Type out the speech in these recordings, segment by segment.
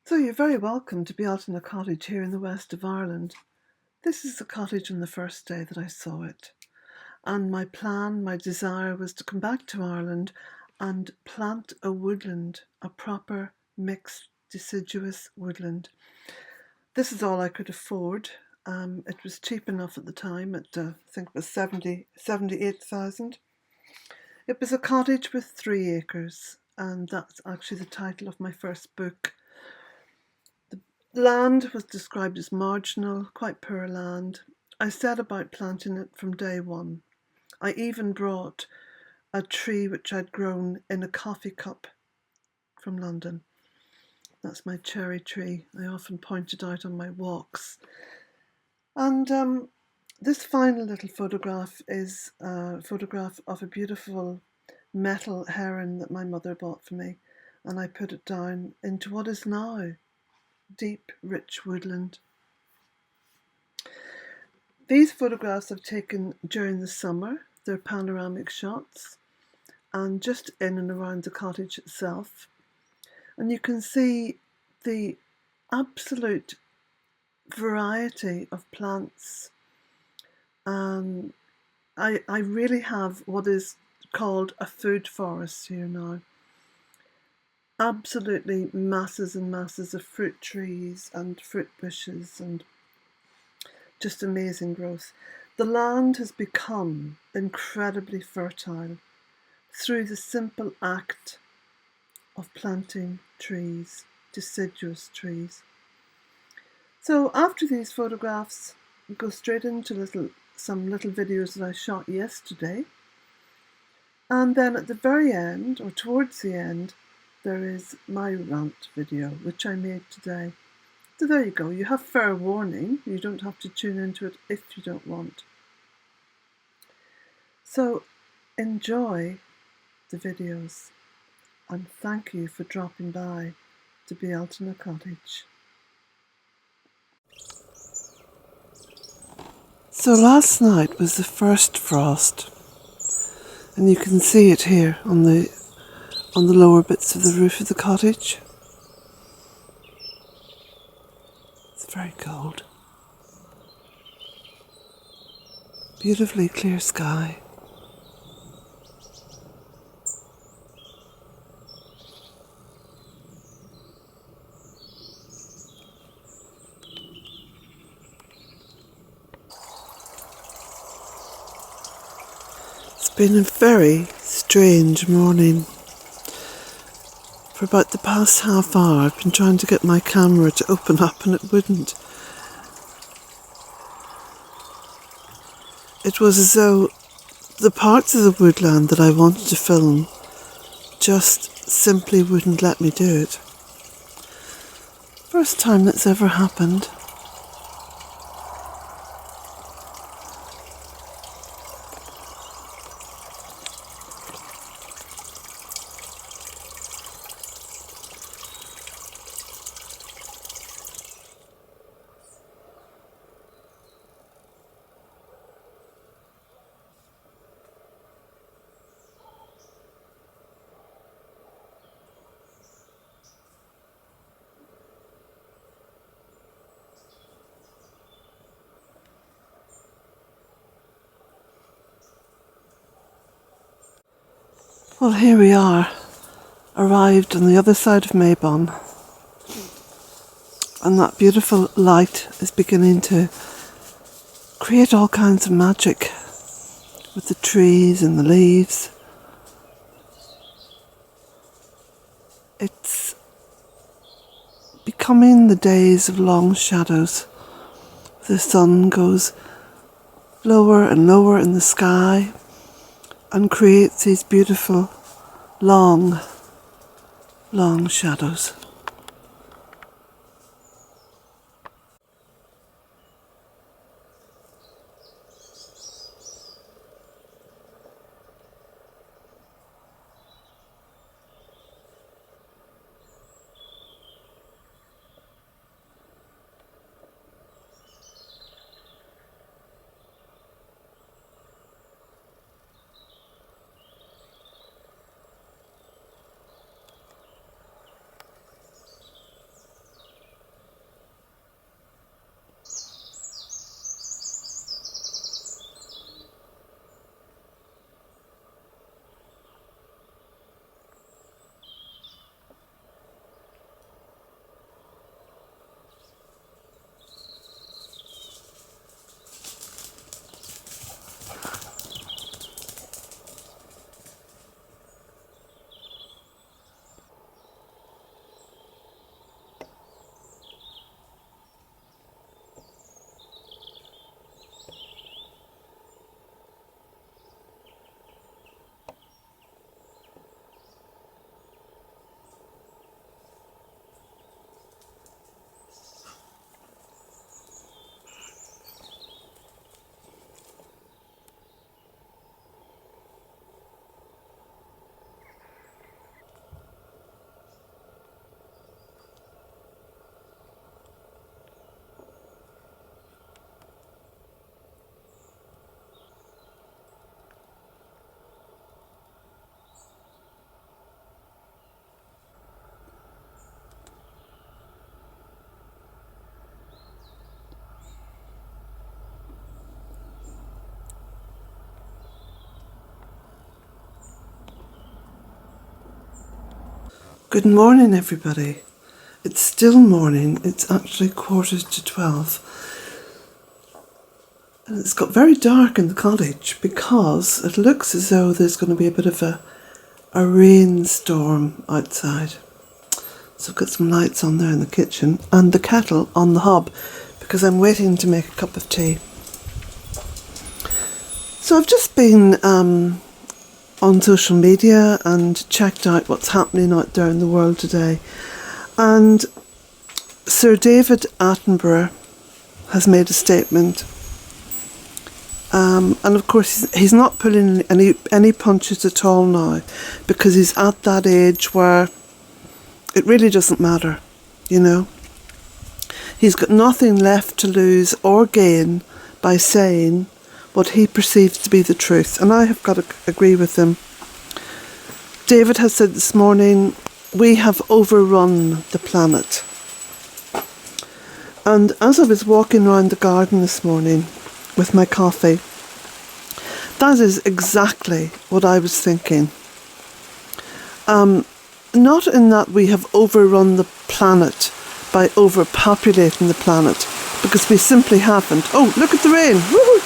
So you're very welcome to Bealtaine Cottage here in the west of Ireland. This is the cottage on the first day that I saw it. And my desire was to come back to Ireland and plant a woodland, a proper mixed deciduous woodland. This is all I could afford. It was cheap enough at the time, I think it was 78,000. It was a cottage with 3 acres, and that's actually the title of my first book. Land was described as marginal, quite poor land. I set about planting it from day one. I even brought a tree which I'd grown in a coffee cup from London. That's my cherry tree. I often point it out on my walks. And this final little photograph is a photograph of a beautiful metal heron that my mother bought for me, and I put it down into what is now deep, rich woodland. These photographs I've taken during the summer. They're panoramic shots and just in and around the cottage itself. And you can see the absolute variety of plants. I really have what is called a food forest here now. Absolutely masses and masses of fruit trees and fruit bushes and just amazing growth. The land has become incredibly fertile through the simple act of planting trees, deciduous trees. So after these photographs, we go straight into some little videos that I shot yesterday. And then at the very end, or towards the end, there is my rant video, which I made today. So there you go, you have fair warning. You don't have to tune into it if you don't want. So enjoy the videos, and thank you for dropping by to Bealtaine Cottage. So last night was the first frost, and you can see it here on the lower bits of the roof of the cottage. It's very cold. Beautifully clear sky. It's been a very strange morning. For about the past half hour I've been trying to get my camera to open up and it wouldn't. It was as though the parts of the woodland that I wanted to film just simply wouldn't let me do it. First time that's ever happened. Well, here we are, arrived on the other side of Maybon, and that beautiful light is beginning to create all kinds of magic with the trees and the leaves. It's becoming the days of long shadows. The sun goes lower and lower in the sky and creates these beautiful long shadows. Good morning, everybody. It's still morning. It's actually 11:45. And it's got very dark in the cottage because it looks as though there's going to be a bit of a rainstorm outside. So I've got some lights on there in the kitchen and the kettle on the hob because I'm waiting to make a cup of tea. So I've just been on social media and checked out what's happening out there in the world today. And Sir David Attenborough has made a statement. And of course he's not pulling any punches at all now, because he's at that age where it really doesn't matter, you know. He's got nothing left to lose or gain by saying what he perceives to be the truth, and I have got to agree with him. David has said this morning, we have overrun the planet. And as I was walking around the garden this morning with my coffee, that is exactly what I was thinking. Not in that we have overrun the planet by overpopulating the planet, because we simply haven't. Oh, look at the rain! Woo-hoo!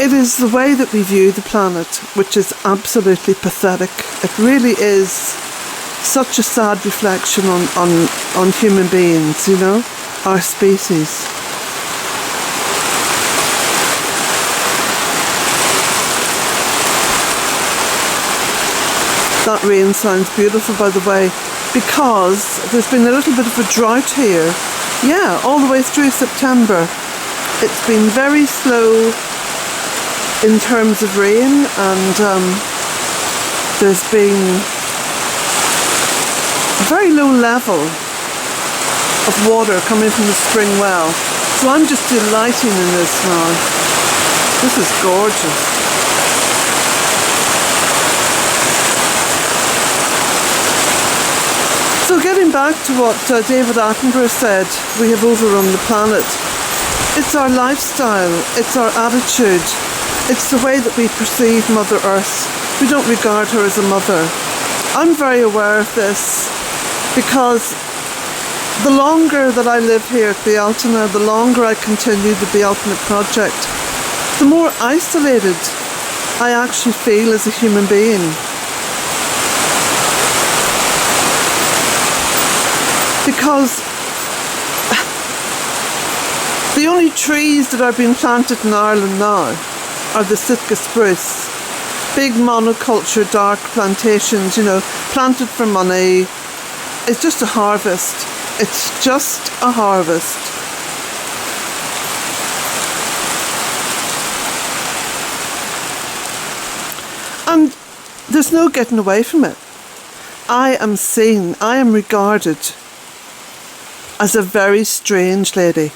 It is the way that we view the planet which is absolutely pathetic. It really is such a sad reflection on human beings, you know, our species. That rain sounds beautiful, by the way, because there's been a little bit of a drought here. Yeah, all the way through September. It's been very slow in terms of rain, and there's been a very low level of water coming from the spring well. So I'm just delighting in this now. This is gorgeous. So getting back to what David Attenborough said, we have overrun the planet. It's our lifestyle, it's our attitude, it's the way that we perceive Mother Earth. We don't regard her as a mother. I'm very aware of this because the longer that I live here at Bealtaine, the longer I continue the Bealtaine project, the more isolated I actually feel as a human being. Because the only trees that are being planted in Ireland now are the Sitka spruce. Big monoculture dark plantations, you know, planted for money. It's just a harvest. It's just a harvest. And there's no getting away from it. I am seen, I am regarded as a very strange lady.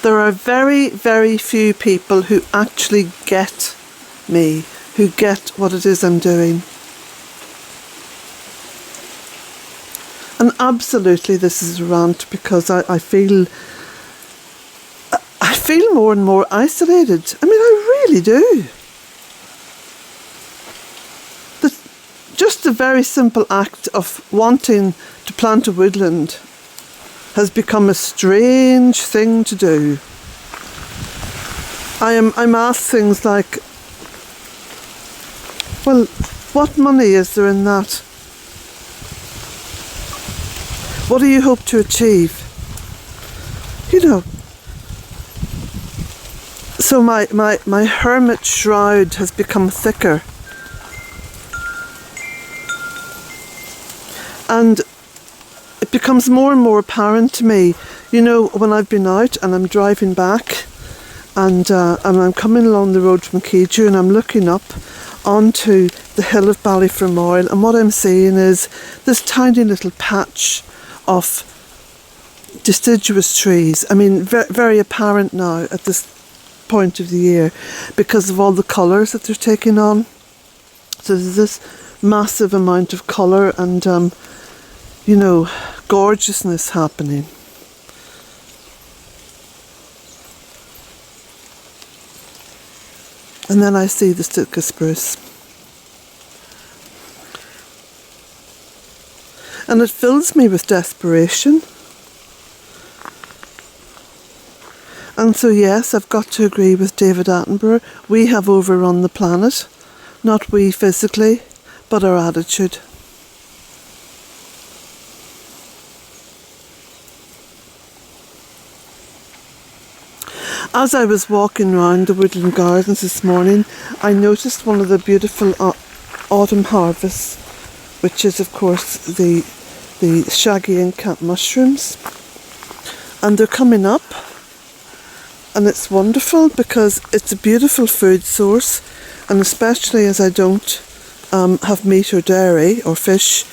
There are very, very few people who actually get me, who get what it is I'm doing. And absolutely this is a rant, because I feel more and more isolated. I mean, I really do. Just the very simple act of wanting to plant a woodland has become a strange thing to do. I'm asked things like, well, what money is there in that? What do you hope to achieve? You know. So my hermit shroud has become thicker. And it becomes more and more apparent to me, you know, when I've been out and I'm driving back and I'm coming along the road from Keju and I'm looking up onto the hill of Ballyfermoyle, and what I'm seeing is this tiny little patch of deciduous trees. I mean, very, very apparent now at this point of the year because of all the colours that they're taking on. So there's this massive amount of colour and you know, gorgeousness happening. And then I see the Sitka spruce. And it fills me with desperation. And so yes, I've got to agree with David Attenborough. We have overrun the planet. Not we physically, but our attitude. As I was walking round the woodland gardens this morning, I noticed one of the beautiful autumn harvests, which is of course the shaggy and cat mushrooms. And they're coming up, and it's wonderful because it's a beautiful food source, and especially as I don't have meat or dairy or fish,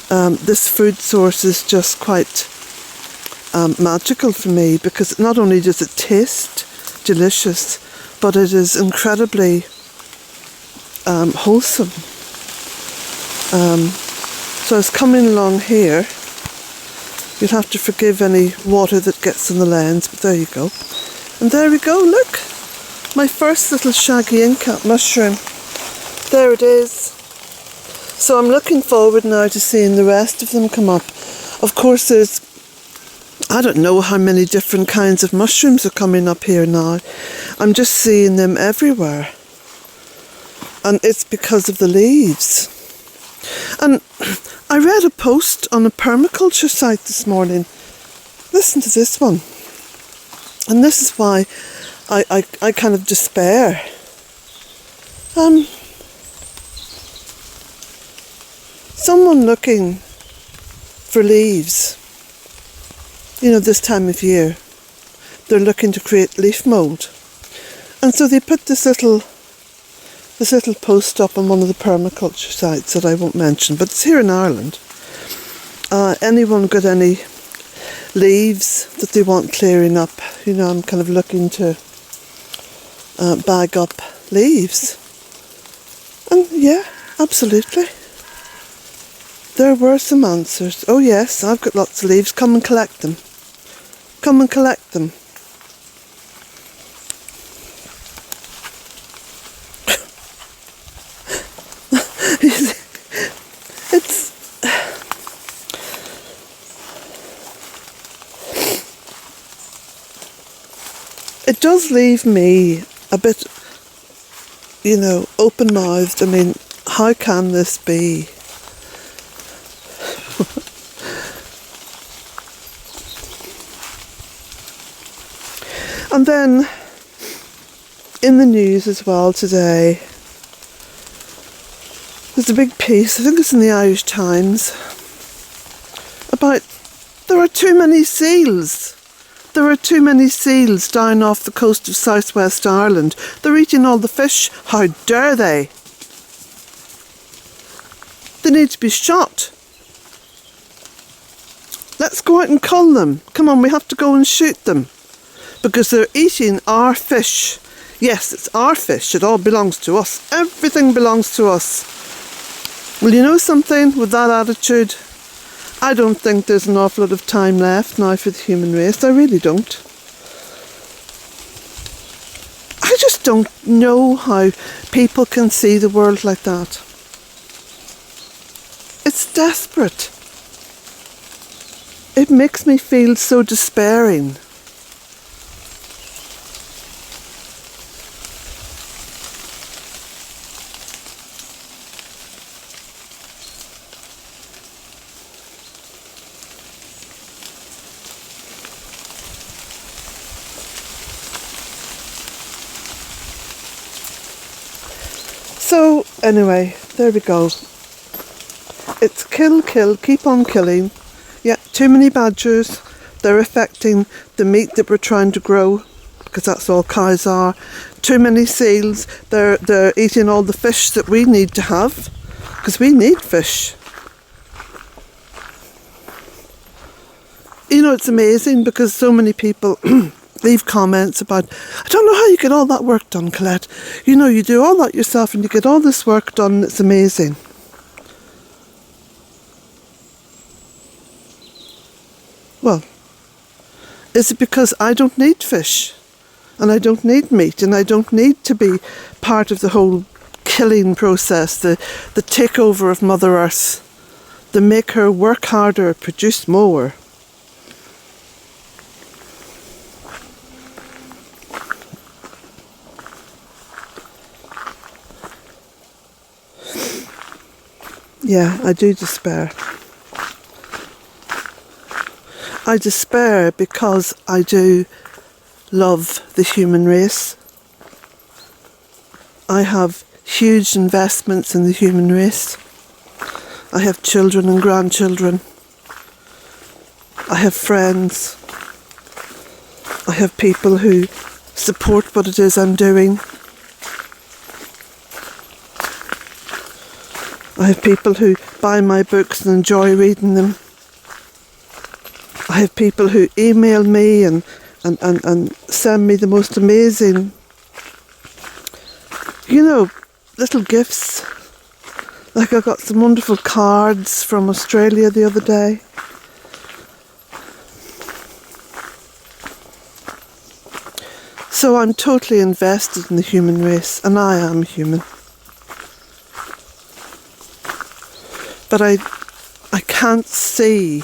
this food source is just quite magical for me, because not only does it taste delicious, but it is incredibly wholesome. So I was coming along here. You'll have to forgive any water that gets in the lens, but there you go. And there we go, look! My first little shaggy incat mushroom. There it is. So I'm looking forward now to seeing the rest of them come up. Of course there's, I don't know how many different kinds of mushrooms are coming up here now. I'm just seeing them everywhere. And it's because of the leaves. And I read a post on a permaculture site this morning. Listen to this one. And this is why I kind of despair. Someone looking for leaves, you know, this time of year, they're looking to create leaf mould. And so they put this little post up on one of the permaculture sites that I won't mention, but it's here in Ireland. Anyone got any leaves that they want clearing up? You know, I'm kind of looking to bag up leaves. And yeah, absolutely. There were some answers. Oh yes, I've got lots of leaves. Come and collect them. Come and collect them. It does leave me a bit, you know, open-mouthed. I mean, how can this be? And then, in the news as well today, there's a big piece, I think it's in the Irish Times, about there are too many seals. There are too many seals down off the coast of southwest Ireland. They're eating all the fish. How dare they? They need to be shot. Let's go out and cull them. Come on, we have to go and shoot them. Because they're eating our fish. Yes, it's our fish. It all belongs to us. Everything belongs to us. Well, you know something? With that attitude, I don't think there's an awful lot of time left now for the human race. I really don't. I just don't know how people can see the world like that. It's desperate. It makes me feel so despairing. So, anyway, there we go. It's kill, kill, keep on killing. Yeah, too many badgers. They're affecting the meat that we're trying to grow, because that's all cows are. Too many seals. They're eating all the fish that we need to have, because we need fish. You know, it's amazing because so many people leave comments about, I don't know how you get all that work done, Colette. You know, you do all that yourself and you get all this work done and it's amazing. Well, is it because I don't need fish? and I don't need meat, and I don't need to be part of the whole killing process, the takeover of Mother Earth, the make her work harder, produce more. Yeah, I do despair. I despair because I do love the human race. I have huge investments in the human race. I have children and grandchildren. I have friends. I have people who support what it is I'm doing. I have people who buy my books and enjoy reading them. I have people who email me and send me the most amazing, little gifts. Like I got some wonderful cards from Australia the other day. So I'm totally invested in the human race, and I am human. But I can't see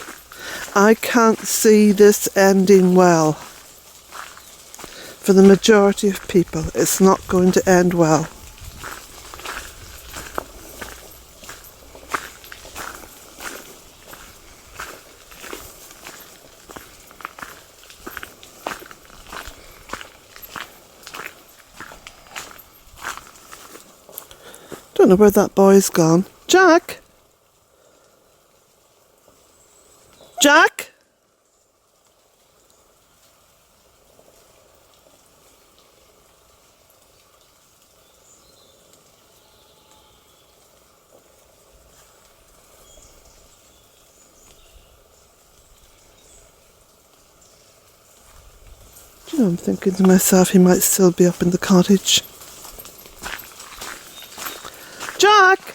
this ending well. For the majority of people, it's not going to end well. Don't know where that boy's gone. Jack? Jack? Do you know, I'm thinking to myself, he might still be up in the cottage. Jack!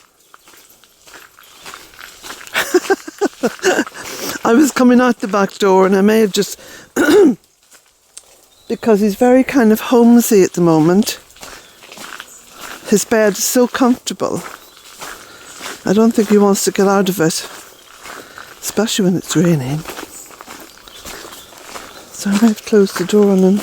I was coming out the back door and I may have just because he's very kind of homesy at the moment. His bed is so comfortable. I don't think he wants to get out of it, especially when it's raining. So I might close the door on him.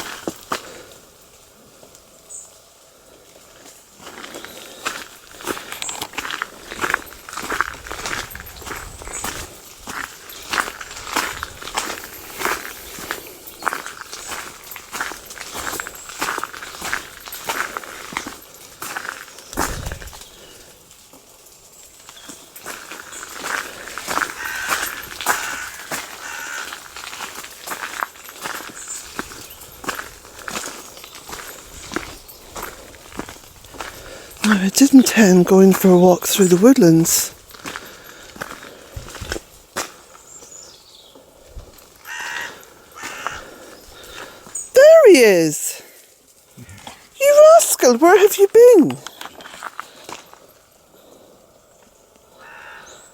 I did intend going for a walk through the woodlands. There he is! You rascal, where have you been?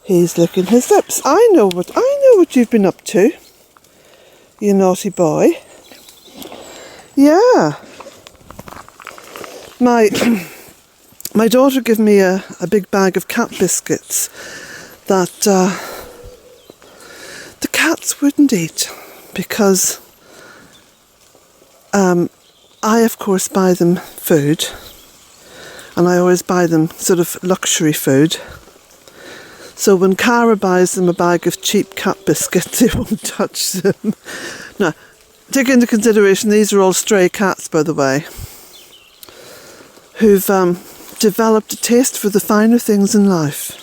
He's licking his lips. I know what you've been up to, you naughty boy. Yeah. My daughter gave me a big bag of cat biscuits that the cats wouldn't eat because I, of course, buy them food, and I always buy them sort of luxury food. So when Cara buys them a bag of cheap cat biscuits, they won't touch them. Now, take into consideration these are all stray cats, by the way, who've developed a taste for the finer things in life.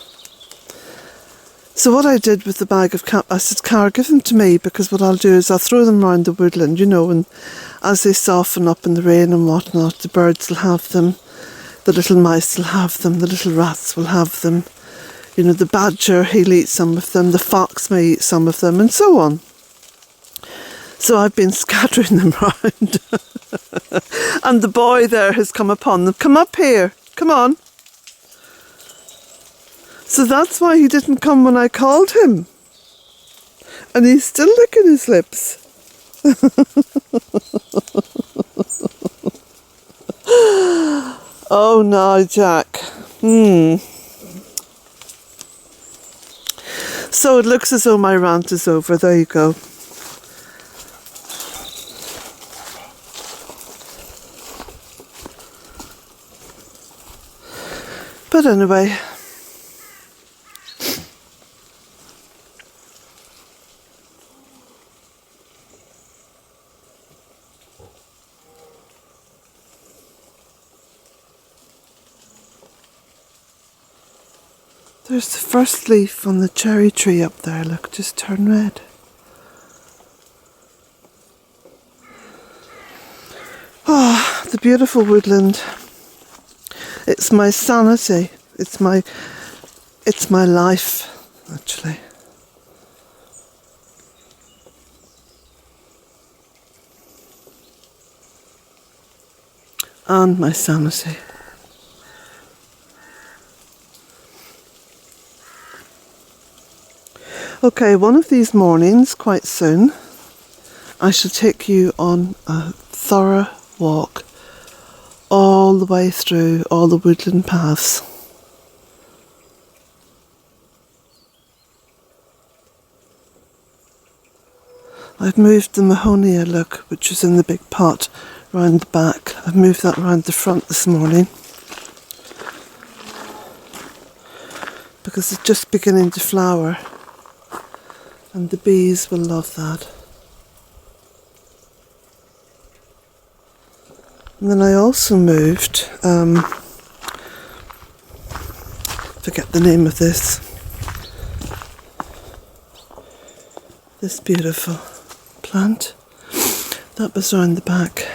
So what I did with the bag of cat, I said, Cara, give them to me, because what I'll do is I'll throw them around the woodland, and as they soften up in the rain and whatnot, the birds will have them, the little mice will have them, the little rats will have them, the badger, he'll eat some of them, the fox may eat some of them, and so on. So I've been scattering them round. And the boy there has come upon them. Come up here. Come on. So that's why he didn't come when I called him. And he's still licking his lips. Oh no, Jack. So it looks as though my rant is over. There you go. But anyway, there's the first leaf on the cherry tree up there. Look, just turn red. Ah, the beautiful woodland. It's my sanity. It's my life, actually. And my sanity. Okay, one of these mornings, quite soon, I shall take you on a thorough walk all the way through all the woodland paths. I've moved the mahonia, look, which was in the big pot round the back. I've moved that round the front this morning because it's just beginning to flower and the bees will love that. And then I also moved, forget the name of this beautiful plant. That was round the back.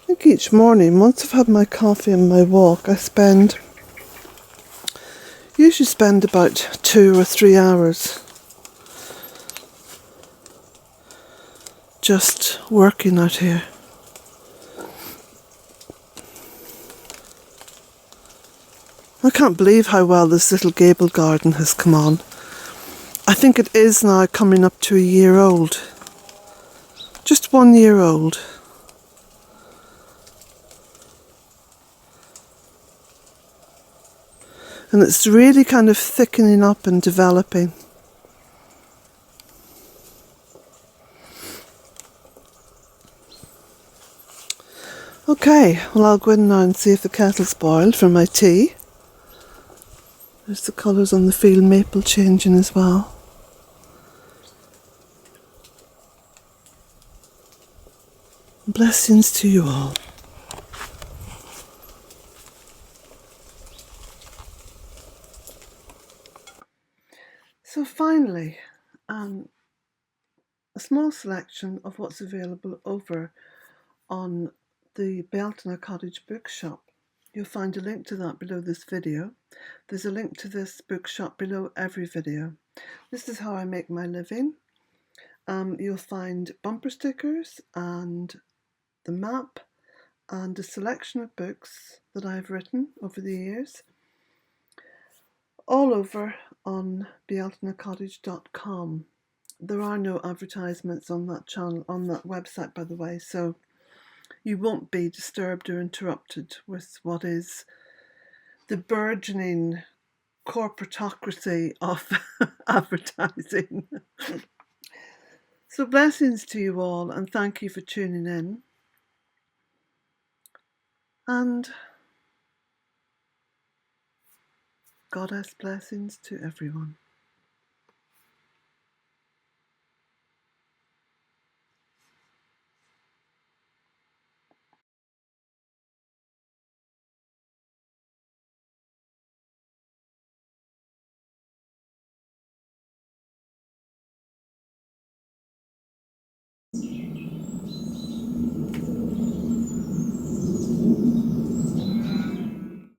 I think each morning, once I've had my coffee and my walk, I usually spend about 2 or 3 hours just working out here. I can't believe how well this little gable garden has come on. I think it is now coming up to a year old. Just 1 year old. And it's really kind of thickening up and developing. Okay, well I'll go in now and see if the kettle's boiled for my tea. There's the colours on the field maple changing as well. Blessings to you all. So finally, a small selection of what's available over on the Bealtaine Cottage bookshop. You'll find a link to that below this video. There's a link to this bookshop below every video. This is how I make my living. You'll find bumper stickers and the map and a selection of books that I've written over the years, all over on bealtainecottage.com. There are no advertisements on that channel, on that website, by the way, so you won't be disturbed or interrupted with what is the burgeoning corporatocracy of advertising. So blessings to you all and thank you for tuning in. And Goddess blessings to everyone.